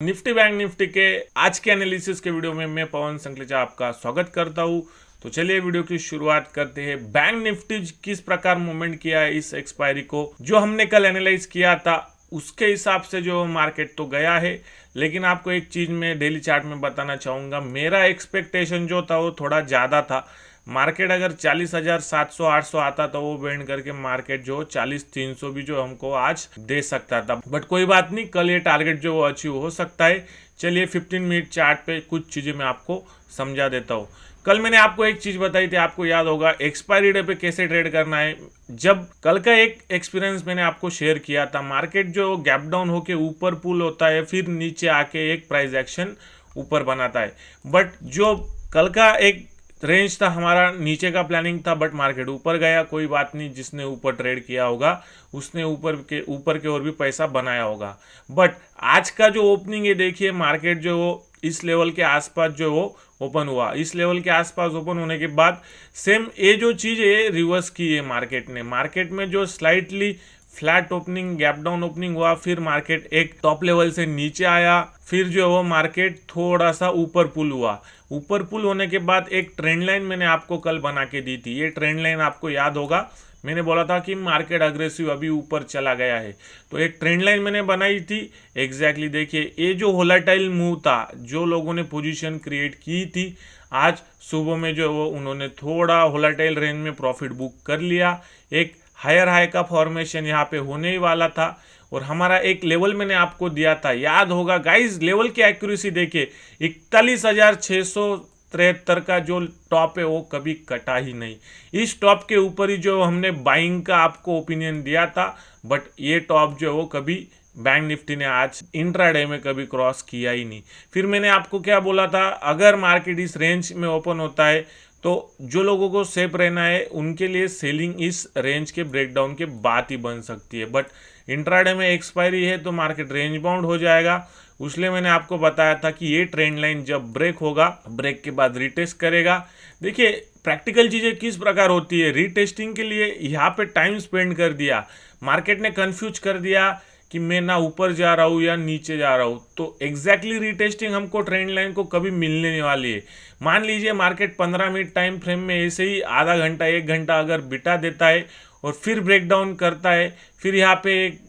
Nifty bank Nifty के आज के एनालिसिस के वीडियो में मैं पवन संकलेचा आपका स्वागत करता हूं। तो चलिए वीडियो की शुरुआत करते हैं। बैंक निफ्टी किस प्रकार मूवमेंट किया है इस एक्सपायरी को, जो हमने कल एनालाइज किया था उसके हिसाब से जो मार्केट तो गया है, लेकिन आपको एक चीज मैं डेली चार्ट में बताना चाहूंगा। मेरा एक्सपेक्टेशन जो था वो थोड़ा ज्यादा था। मार्केट अगर 40,700 800 आता तो वो बैंड करके मार्केट जो 40,300 भी जो हमको आज दे सकता था, बट कोई बात नहीं, कल ये टारगेट जो अचीव हो सकता है। चलिए 15 मिनट चार्ट पे कुछ चीज़ें मैं आपको समझा देता हूँ। कल मैंने आपको एक चीज़ बताई थी, आपको याद होगा, एक्सपायरी डे पे कैसे ट्रेड करना है। जब कल का एक एक्सपीरियंस मैंने आपको शेयर किया था, मार्केट जो गैप डाउन होके ऊपर पुल होता है, फिर नीचे आके एक प्राइस एक्शन ऊपर बनाता है। बट जो कल का एक रेंज था हमारा, नीचे का प्लानिंग था, बट मार्केट ऊपर गया। कोई बात नहीं, जिसने ऊपर ट्रेड किया होगा उसने ऊपर के और भी पैसा बनाया होगा। बट आज का जो ओपनिंग है, देखिए मार्केट जो इस लेवल के आसपास जो वो ओपन हुआ। इस लेवल के आसपास ओपन होने के बाद सेम ये जो चीज़ है रिवर्स की है मार्केट ने। मार्केट में जो slightly flat opening, gap down opening हुआ, फिर मार्केट एक टॉप लेवल से नीचे आया, फिर जो वो मार्केट थोड़ा सा ऊपर पुल हुआ। ऊपर पुल होने के बाद एक ट्रेंड लाइन मैंने आपको कल बना के दी थी। ये ट्रेंड लाइन आपको याद होगा, मैंने बोला था कि मार्केट अग्रेसिव अभी ऊपर चला गया है, तो एक ट्रेंड लाइन मैंने बनाई थी। एग्जैक्टली देखिए, ये जो वोलेटाइल मूव था, जो लोगों ने पोजीशन क्रिएट की थी, आज सुबह में जो वो उन्होंने थोड़ा वोलेटाइल रेंज में प्रॉफिट बुक कर लिया। एक हायर हाई का फॉर्मेशन यहाँ पे होने ही वाला था, और हमारा एक लेवल मैंने आपको दिया था, याद होगा गाइस। लेवल की एक्यूरेसी देखिए, 41,673 का जो टॉप है वो कभी कटा ही नहीं। इस टॉप के ऊपर ही जो हमने बाइंग का आपको ओपिनियन दिया था, बट ये टॉप जो वो कभी बैंक निफ्टी ने आज इंट्राडे में कभी क्रॉस किया ही नहीं। फिर मैंने आपको क्या बोला था, अगर मार्केट इस रेंज में ओपन होता है तो जो लोगों को सेफ रहना है उनके लिए सेलिंग इस रेंज के ब्रेकडाउन के बाद ही बन सकती है। बट इंट्राडे में एक्सपायरी है तो मार्केट रेंज बाउंड हो जाएगा। इसलिए मैंने आपको बताया था कि ये ट्रेंड लाइन जब ब्रेक होगा, ब्रेक के बाद रीटेस्ट करेगा। देखिए प्रैक्टिकल चीज़ें किस प्रकार होती है, रीटेस्टिंग के लिए यहाँ पे टाइम स्पेंड कर दिया, मार्केट ने कंफ्यूज कर दिया कि मैं ना ऊपर जा रहा हूँ या नीचे जा रहा हूँ, तो एग्जैक्टली रीटेस्टिंग हमको ट्रेंड लाइन को कभी मिलने नहीं वाली है। मान लीजिए मार्केट 15 मिनट टाइम फ्रेम में ऐसे ही आधा घंटा 1 घंटा अगर बिता देता है और फिर ब्रेकडाउन करता है, फिर यहाँ पे एक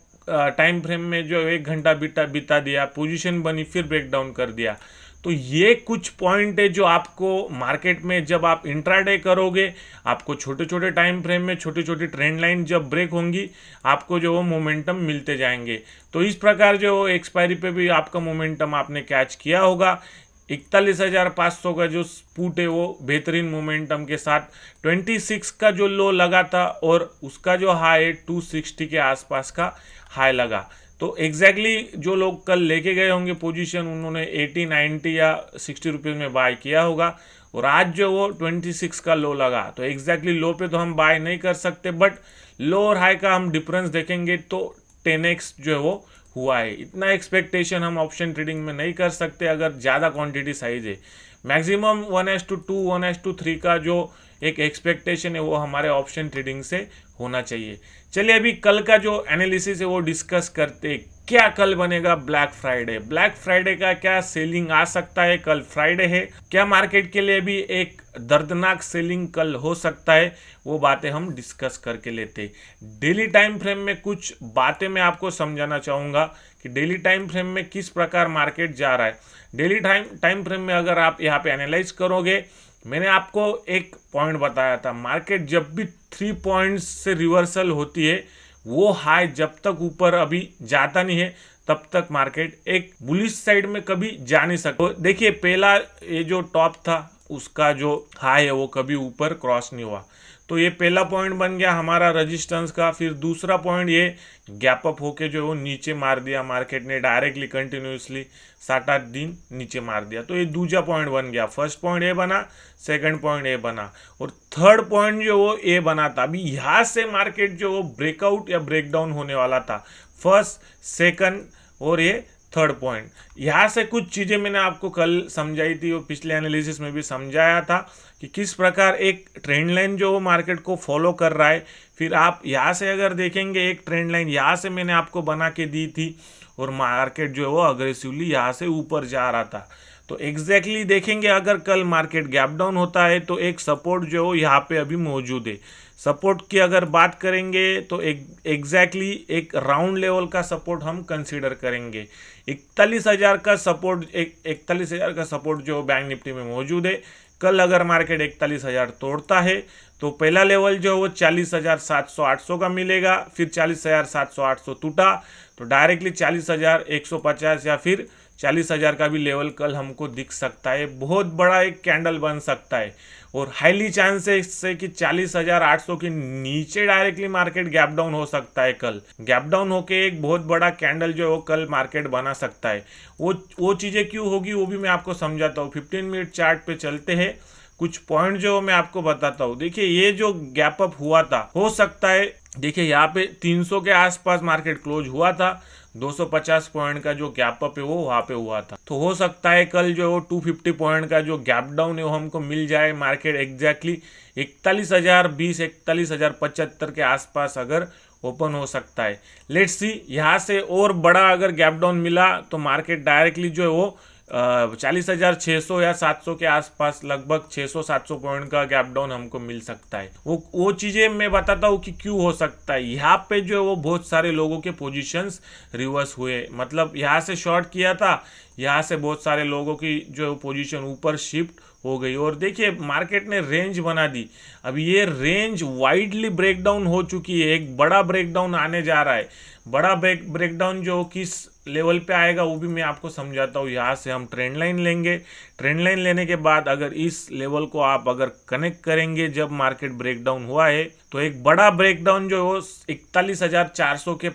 टाइम फ्रेम में जो 1 घंटा बिता दिया, पोजीशन बनी, फिर ब्रेकडाउन कर दिया, तो ये कुछ पॉइंट है जो आपको मार्केट में जब आप इंट्राडे करोगे, आपको छोटे छोटे टाइम फ्रेम में छोटी छोटी ट्रेंड लाइन जब ब्रेक होंगी, आपको जो वो मोमेंटम मिलते जाएंगे। तो इस प्रकार जो एक्सपायरी पे भी आपका मोमेंटम आपने कैच किया होगा। 41,500 का जो स्पूट है वो बेहतरीन मोमेंटम के साथ 26 का जो लो लगा था, और उसका जो हाई है 260 के आसपास का हाई लगा। तो एग्जैक्टली जो लोग कल लेके गए होंगे पोजीशन, उन्होंने 80 90 या 60 रुपीज़ में बाय किया होगा, और आज जो वो 26 का लो लगा, तो एग्जैक्टली लो पे तो हम बाय नहीं कर सकते, बट लो और हाई का हम डिफरेंस देखेंगे तो 10x जो है वो हुआ है। इतना एक्सपेक्टेशन हम ऑप्शन ट्रेडिंग में नहीं कर सकते अगर ज़्यादा क्वांटिटी साइज है। मैक्सिमम 1:2 1:3 का जो एक एक्सपेक्टेशन है वो हमारे ऑप्शन ट्रेडिंग से होना चाहिए। चलिए अभी कल का जो एनालिसिस है वो डिस्कस करते हैं। क्या कल बनेगा ब्लैक फ्राइडे, ब्लैक फ्राइडे का क्या सेलिंग आ सकता है, कल फ्राइडे है, क्या मार्केट के लिए भी एक दर्दनाक सेलिंग कल हो सकता है, वो बातें हम डिस्कस करके लेते। डेली टाइम फ्रेम में कुछ बातें मैं आपको समझाना चाहूँगा कि डेली टाइम फ्रेम में किस प्रकार मार्केट जा रहा है। डेली टाइम फ्रेम में अगर आप यहाँ पे एनालाइज करोगे, मैंने आपको एक पॉइंट बताया था, मार्केट जब भी 3 पॉइंट्स से रिवर्सल होती है, वो हाई जब तक ऊपर अभी जाता नहीं है तब तक मार्केट एक बुलिश साइड में कभी जा नहीं सकता। तो देखिए पहला ये जो टॉप था उसका जो हाई है वो कभी ऊपर क्रॉस नहीं हुआ, तो ये पहला पॉइंट बन गया हमारा रेजिस्टेंस का। फिर दूसरा पॉइंट ये गैप अप होके जो वो नीचे मार दिया मार्केट ने, डायरेक्टली कंटिन्यूसली 7-8 दिन नीचे मार दिया, तो ये दूसरा पॉइंट बन गया। फर्स्ट पॉइंट ए बना, सेकंड पॉइंट ए बना, और थर्ड पॉइंट जो वो ए बना था। अभी यहाँ से मार्केट जो वो ब्रेकआउट या ब्रेकडाउन होने वाला था, फर्स्ट सेकंड और ये थर्ड पॉइंट। यहाँ से कुछ चीज़ें मैंने आपको कल समझाई थी और पिछले एनालिसिस में भी समझाया था कि किस प्रकार एक ट्रेंड लाइन जो मार्केट को फॉलो कर रहा है। फिर आप यहाँ से अगर देखेंगे, एक ट्रेंड लाइन यहाँ से मैंने आपको बना के दी थी, और मार्केट जो है वो अग्रेसिवली यहाँ से ऊपर जा रहा था। तो एग्जैक्टली देखेंगे अगर कल मार्केट गैप डाउन होता है तो एक सपोर्ट जो है यहाँ पे अभी मौजूद है। सपोर्ट की अगर बात करेंगे तो एग्जैक्टली एक राउंड लेवल का सपोर्ट हम कंसीडर करेंगे। 41,000 का सपोर्ट 41,000 का सपोर्ट जो बैंक निफ्टी में मौजूद है। कल अगर मार्केट 41,000 तोड़ता है तो पहला लेवल जो है वो 40,700-800 का मिलेगा। फिर 40,700-800 टूटा तो डायरेक्टली 40,150 या फिर 40,000 का भी लेवल कल हमको दिख सकता है। बहुत बड़ा एक कैंडल बन सकता है और हाईली चांसेस है कि 40,800 के नीचे डायरेक्टली मार्केट गैप डाउन हो सकता है। कल गैप डाउन होके एक बहुत बड़ा कैंडल जो है वो कल मार्केट बना सकता है। वो चीज़ें क्यों होगी वो भी मैं आपको समझाता हूँ। 15 मिनट चार्ट पे चलते हैं, कुछ पॉइंट जो मैं आपको बताता हूँ। देखिए ये जो गैप अप हुआ था, हो सकता है देखिए यहाँ पे 300 के आसपास मार्केट क्लोज हुआ था। 250 पॉइंट का जो गैप अप है वो वहाँ पे हुआ था। तो हो सकता है कल जो 250 पॉइंट का जो गैप डाउन है वो हमको मिल जाए। मार्केट एग्जैक्टली 41,020 41,075 के आसपास अगर ओपन हो सकता है। लेट्स सी यहाँ से और बड़ा अगर गैप डाउन मिला तो मार्केट डायरेक्टली जो है वो 40,600 या 700 के आसपास लगभग 600-700 पॉइंट का गैप डाउन हमको मिल सकता है। वो चीज़ें मैं बताता हूँ कि क्यों हो सकता है। यहाँ पे जो है वो बहुत सारे लोगों के पोजीशंस रिवर्स हुए, मतलब यहाँ से शॉर्ट किया था, यहाँ से बहुत सारे लोगों की जो पोजीशन ऊपर शिफ्ट हो गई। और देखिए मार्केट ने रेंज बना दी। अब ये रेंज वाइडली ब्रेकडाउन हो चुकी है। एक बड़ा ब्रेकडाउन आने जा रहा है। बड़ा ब्रेकडाउन जो किस लेवल पे आएगा वो भी मैं आपको समझाता हूँ। यहाँ से हम ट्रेंड लाइन लेंगे। ट्रेंड लाइन लेने के बाद अगर इस लेवल को आप अगर कनेक्ट करेंगे जब मार्केट ब्रेकडाउन हुआ है तो एक बड़ा ब्रेकडाउन जो है 41,400 के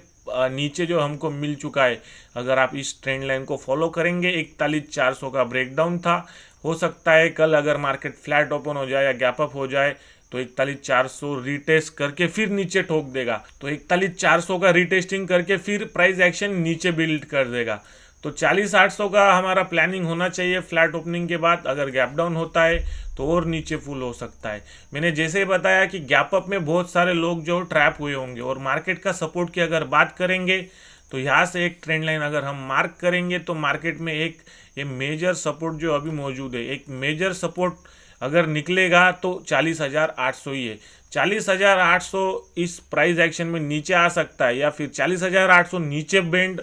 नीचे जो हमको मिल चुका है। अगर आप इस ट्रेंड लाइन को फॉलो करेंगे, 41,400 का ब्रेकडाउन था। हो सकता है कल अगर मार्केट फ्लैट ओपन हो जाए या गैप अप हो जाए तो 41,400 रीटेस्ट करके फिर नीचे ठोक देगा। तो 41,400 का रीटेस्टिंग करके फिर प्राइस एक्शन नीचे बिल्ड कर देगा। तो 40,800 का हमारा प्लानिंग होना चाहिए फ्लैट ओपनिंग के बाद। अगर गैप डाउन होता है तो और नीचे फुल हो सकता है। मैंने जैसे ही बताया कि गैप अप में बहुत सारे लोग जो ट्रैप हुए होंगे। और मार्केट का सपोर्ट की अगर बात करेंगे तो यहाँ से एक ट्रेंड लाइन अगर हम मार्क करेंगे तो मार्केट में एक ये मेजर सपोर्ट जो अभी मौजूद है, एक मेजर सपोर्ट अगर निकलेगा तो 40,800 ही है। 40,800 इस प्राइस एक्शन में नीचे आ सकता है या फिर 40,800 नीचे बेंड,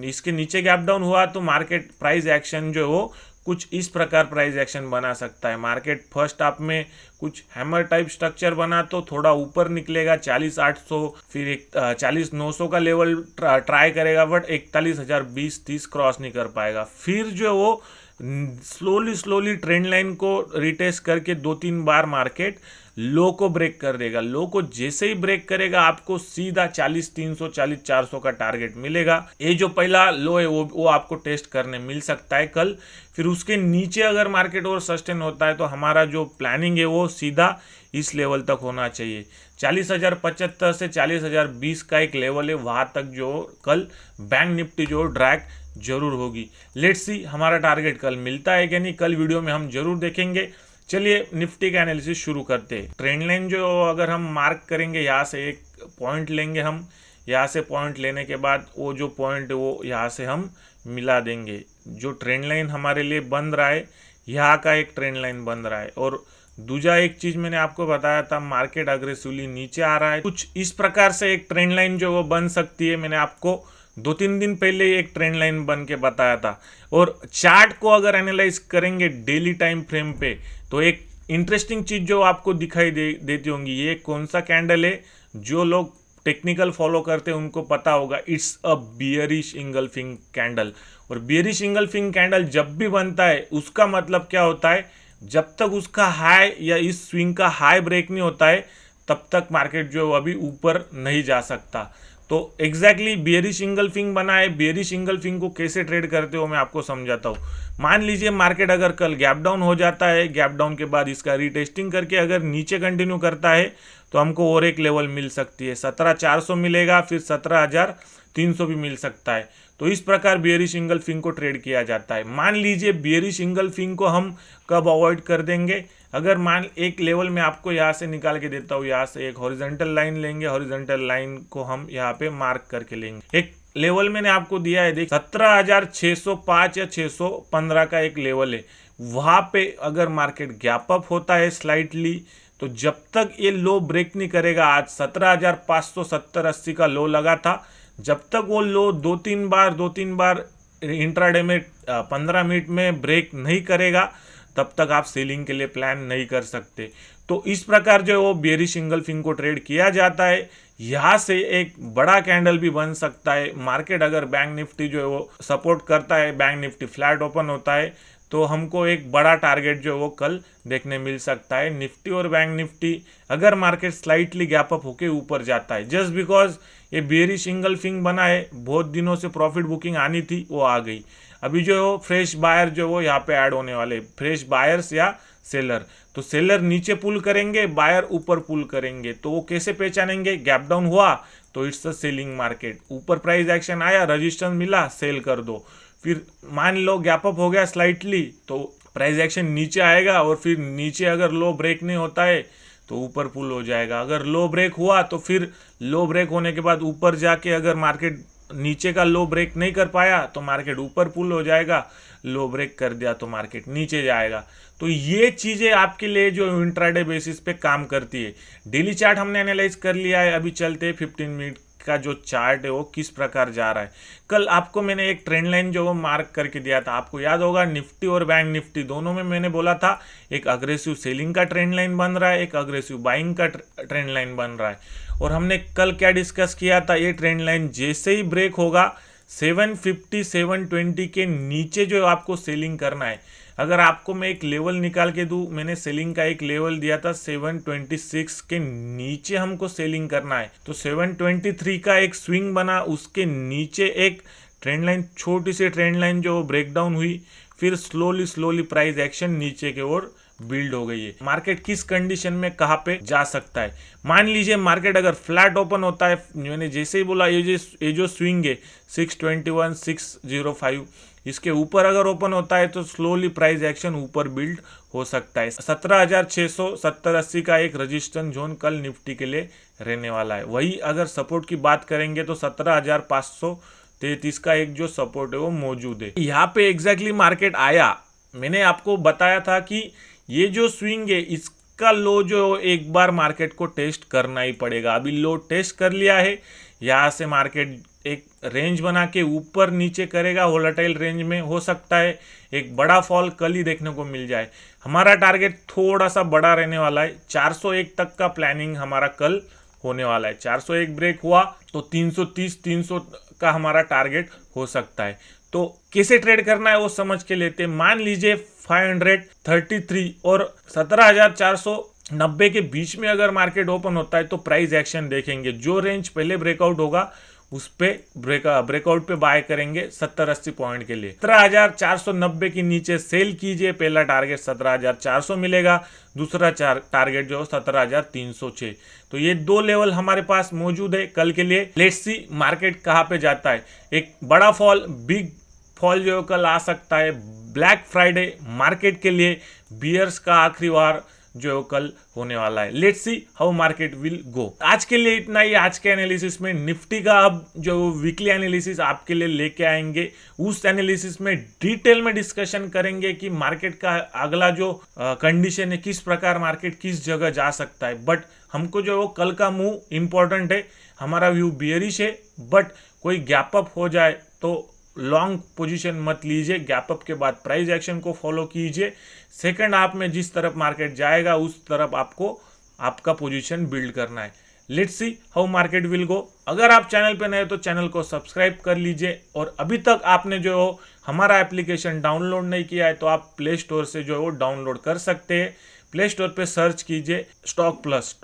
इसके नीचे गैप डाउन हुआ तो मार्केट प्राइस एक्शन जो है वो कुछ इस प्रकार प्राइस एक्शन बना सकता है। मार्केट फर्स्ट हाफ में कुछ हैमर टाइप स्ट्रक्चर बना तो थोड़ा ऊपर निकलेगा 40,800, फिर 40,900 का लेवल ट्राई करेगा, बट 41,020-30 क्रॉस नहीं कर पाएगा। फिर जो वो स्लोली ट्रेंड लाइन को रिटेस्ट करके 2-3 बार मार्केट लो को ब्रेक कर देगा। लो को जैसे ही ब्रेक करेगा आपको सीधा 40,300 40,400 का टारगेट मिलेगा। ये जो पहला लो है वो आपको टेस्ट करने मिल सकता है कल। फिर उसके नीचे अगर मार्केट और सस्टेन होता है तो हमारा जो प्लानिंग है वो सीधा इस लेवल तक होना चाहिए। 40,075 से 40,020 का एक लेवल है, वहाँ तक जो कल बैंक निफ्टी जो ड्रैग जरूर होगी। लेट्स सी हमारा टारगेट कल मिलता है कि नहीं, कल वीडियो में हम जरूर देखेंगे। चलिए निफ्टी का एनालिसिस शुरू करते हैं। ट्रेंड लाइन जो अगर हम मार्क करेंगे, यहाँ से एक पॉइंट लेंगे हम। यहाँ से पॉइंट लेने के बाद वो जो पॉइंट है वो यहाँ से हम मिला देंगे। जो ट्रेंड लाइन हमारे लिए बन रहा है, यहाँ का एक ट्रेंड लाइन बन रहा है। और दूसरा एक चीज़ मैंने आपको बताया था, मार्केट अग्रेसिवली नीचे आ रहा है। कुछ इस प्रकार से एक ट्रेंड लाइन जो वो बन सकती है। मैंने आपको 2-3 दिन पहले एक ट्रेंड लाइन बन के बताया था। और चार्ट को अगर एनालाइज करेंगे डेली टाइम फ्रेम पे तो एक इंटरेस्टिंग चीज़ जो आपको दिखाई देती होंगी, ये कौन सा कैंडल है। जो लोग टेक्निकल फॉलो करते हैं उनको पता होगा, it's a bearish engulfing candle. और बियरिश इंगल्फिंग कैंडल जब भी बनता है उसका मतलब क्या होता है, जब तक उसका हाई या इस स्विंग का हाई ब्रेक नहीं होता है तब तक मार्केट जो अभी ऊपर नहीं जा सकता। तो एग्जैक्टली बियरिश इंगल्फिंग बना है। बियरिश इंगल्फिंग को कैसे ट्रेड करते हो मैं आपको समझाता हूँ। मान लीजिए मार्केट अगर कल गैप डाउन हो जाता है, गैप डाउन के बाद इसका रीटेस्टिंग करके अगर नीचे कंटिन्यू करता है तो हमको और एक लेवल मिल सकती है, 17,400 मिलेगा, फिर 17,300 भी मिल सकता है। तो इस प्रकार बियरिश इंगल्फिंग को ट्रेड किया जाता है। मान लीजिए बियरिश इंगल्फिंग को हम कब अवॉइड कर देंगे, अगर मान एक लेवल में आपको यहाँ से निकाल के देता हूँ, यहाँ से एक हॉरिजॉन्टल लाइन लेंगे, हॉरिजॉन्टल लाइन को हम यहाँ पे मार्क करके लेंगे। एक लेवल मैंने आपको दिया है, देख 17,605 या 615 का एक लेवल है, वहां पे अगर मार्केट गैप अप होता है स्लाइटली, तो जब तक ये लो ब्रेक नहीं करेगा, आज 17,570-80 का लो लगा था, जब तक वो लो दो तीन बार इंट्राडे में 15 मिनट में ब्रेक नहीं करेगा, तब तक आप सेलिंग के लिए प्लान नहीं कर सकते। तो इस प्रकार जो है वो बेयरिश इंगल्फिंग को ट्रेड किया जाता है। यहाँ से एक बड़ा कैंडल भी बन सकता है। मार्केट अगर बैंक निफ्टी जो है वो सपोर्ट करता है, बैंक निफ्टी फ्लैट ओपन होता है, तो हमको एक बड़ा टारगेट जो है वो कल देखने मिल सकता है। निफ्टी और बैंक निफ्टी अगर मार्केट स्लाइटली गैप अप होके ऊपर जाता है, जस्ट बिकॉज ये बेयरिश इंगल्फिंग बना है, बहुत दिनों से प्रॉफिट बुकिंग आनी थी, वो आ गई। अभी जो फ्रेश बायर जो वो यहाँ पे ऐड होने वाले, फ्रेश बायर्स या सेलर, तो सेलर नीचे पुल करेंगे, बायर ऊपर पुल करेंगे, तो वो कैसे पहचानेंगे? गैप डाउन हुआ तो इट्स अ सेलिंग मार्केट, ऊपर प्राइस एक्शन आया, रजिस्टेंस मिला, सेल कर दो। फिर मान लो गैप अप हो गया स्लाइटली, तो प्राइस एक्शन नीचे आएगा, और फिर नीचे अगर लो ब्रेक नहीं होता है तो ऊपर पुल हो जाएगा। अगर लो ब्रेक हुआ तो फिर लो ब्रेक होने के बाद ऊपर जाके अगर मार्केट नीचे का लो ब्रेक नहीं कर पाया तो मार्केट ऊपर पुल हो जाएगा, लो ब्रेक कर दिया तो मार्केट नीचे जाएगा। तो ये चीज़ें आपके लिए जो इंट्राडे बेसिस पे काम करती है। डेली चार्ट हमने एनालाइज कर लिया है, अभी चलते 15 मिनट का जो चार्ट है वो किस प्रकार जा रहा है। कल आपको मैंने एक ट्रेंड लाइन जो वो मार्क करके दिया था, आपको याद होगा, निफ्टी और बैंक निफ्टी दोनों में मैंने बोला था एक अग्रेसिव सेलिंग का ट्रेंड लाइन बन रहा है, एक अग्रेसिव बाइंग का ट्रेंड लाइन बन रहा है। और हमने कल क्या डिस्कस किया था, ये ट्रेंड लाइन जैसे ही ब्रेक होगा 750 720 के नीचे जो आपको सेलिंग करना है। अगर आपको मैं एक लेवल निकाल के दूं, मैंने सेलिंग का एक लेवल दिया था 726 के नीचे हमको सेलिंग करना है, तो 723 का एक स्विंग बना, उसके नीचे एक ट्रेंड लाइन, छोटी सी ट्रेंड लाइन जो ब्रेकडाउन हुई, फिर स्लोली प्राइस एक्शन नीचे की ओर बिल्ड हो गई है। मार्केट किस कंडीशन में कहाँ पे जा सकता है? मान लीजिए मार्केट अगर फ्लैट ओपन होता है, मैंने जैसे ही बोला ये जो स्विंग है 621 605, इसके ऊपर अगर ओपन होता है तो स्लोली प्राइस एक्शन ऊपर बिल्ड हो सकता है। 17,670-80 का एक रजिस्टेंस जोन कल निफ्टी के लिए रहने वाला है। वही अगर सपोर्ट की बात करेंगे तो 17,533 का एक जो सपोर्ट है वो मौजूद है। यहाँ पे एग्जैक्टली मार्केट आया, मैंने आपको बताया था कि ये जो स्विंग है इसका लो जो एक बार मार्केट को टेस्ट करना ही पड़ेगा। अभी लो टेस्ट कर लिया है, यहाँ से मार्केट एक रेंज बना के ऊपर नीचे करेगा, वोलेटाइल रेंज में हो सकता है एक बड़ा फॉल कल ही देखने को मिल जाए। हमारा टारगेट थोड़ा सा बड़ा रहने वाला है, 401 तक का प्लानिंग हमारा कल होने वाला है। 401 ब्रेक हुआ तो 330-300 का हमारा टारगेट हो सकता है। तो कैसे ट्रेड करना है वो समझ के लेते हैं। मान लीजिए 533 और 17,490 के बीच में अगर मार्केट ओपन होता है तो प्राइस एक्शन देखेंगे, जो रेंज पहले ब्रेकआउट होगा उस पे ब्रेकआउट पे बाय करेंगे 70-80 पॉइंट के लिए। 17,490 के नीचे सेल कीजिए, पहला टारगेट 17,400 मिलेगा, दूसरा टारगेट जो 17,306। तो ये दो लेवल हमारे पास मौजूद है कल के लिए। लेट्स सी मार्केट कहाँ पे जाता है। एक बड़ा फॉल, बिग फॉल जो कल आ सकता है। ब्लैक फ्राइडे मार्केट के लिए बियर्स का आखिरी वार जो कल होने वाला है। Let's see how market will go. आज के लिए इतना ही। आज के एनालिसिस में निफ्टी का अब जो वीकली एनालिसिस आपके लिए लेके आएंगे, उस एनालिसिस में डिटेल में डिस्कशन करेंगे कि मार्केट का अगला जो कंडीशन है, किस प्रकार मार्केट किस जगह जा सकता है। बट हमको जो कल का मूव इंपॉर्टेंट है। हमारा व्यू बियरिश है, बट कोई गैप अप हो जाए तो लॉन्ग पोजीशन मत लीजिए, गैप अप के बाद प्राइस एक्शन को फॉलो कीजिए। सेकंड हाफ में जिस तरफ मार्केट जाएगा उस तरफ आपको आपका पोजीशन बिल्ड करना है। Let's see how market will go. अगर आप चैनल पे नए तो चैनल को सब्सक्राइब कर लीजिए, और अभी तक आपने जो हमारा एप्लीकेशन डाउनलोड नहीं किया है तो आप प्ले स्टोर से जो है वो डाउनलोड कर सकते हैं। प्ले स्टोर पे सर्च कीजिए स्टॉक प्लस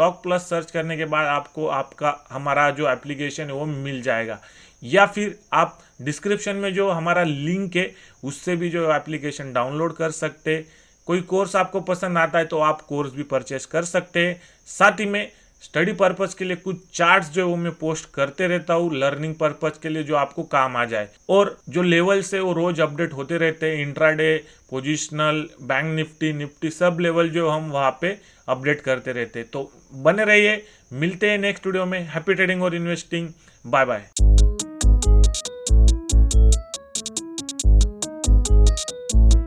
सर्च करने के बाद आपको आपका हमारा जो एप्लीकेशन है वो मिल जाएगा, या फिर आप डिस्क्रिप्शन में जो हमारा लिंक है उससे भी जो एप्लीकेशन डाउनलोड कर सकते हैं। कोई कोर्स आपको पसंद आता है तो आप कोर्स भी परचेस कर सकते हैं। साथ ही में स्टडी पर्पस के लिए कुछ चार्ट्स जो वो मैं पोस्ट करते रहता हूँ, लर्निंग पर्पस के लिए जो आपको काम आ जाए। और जो लेवल्स है वो रोज अपडेट होते रहते हैं, intraday, positional, bank Nifty sub level जो हम वहाँ पे अपडेट करते रहते हैं। तो बने रहिए, मिलते हैं नेक्स्ट वीडियो में। हैप्पी ट्रेडिंग और इन्वेस्टिंग, बाय बाय। है।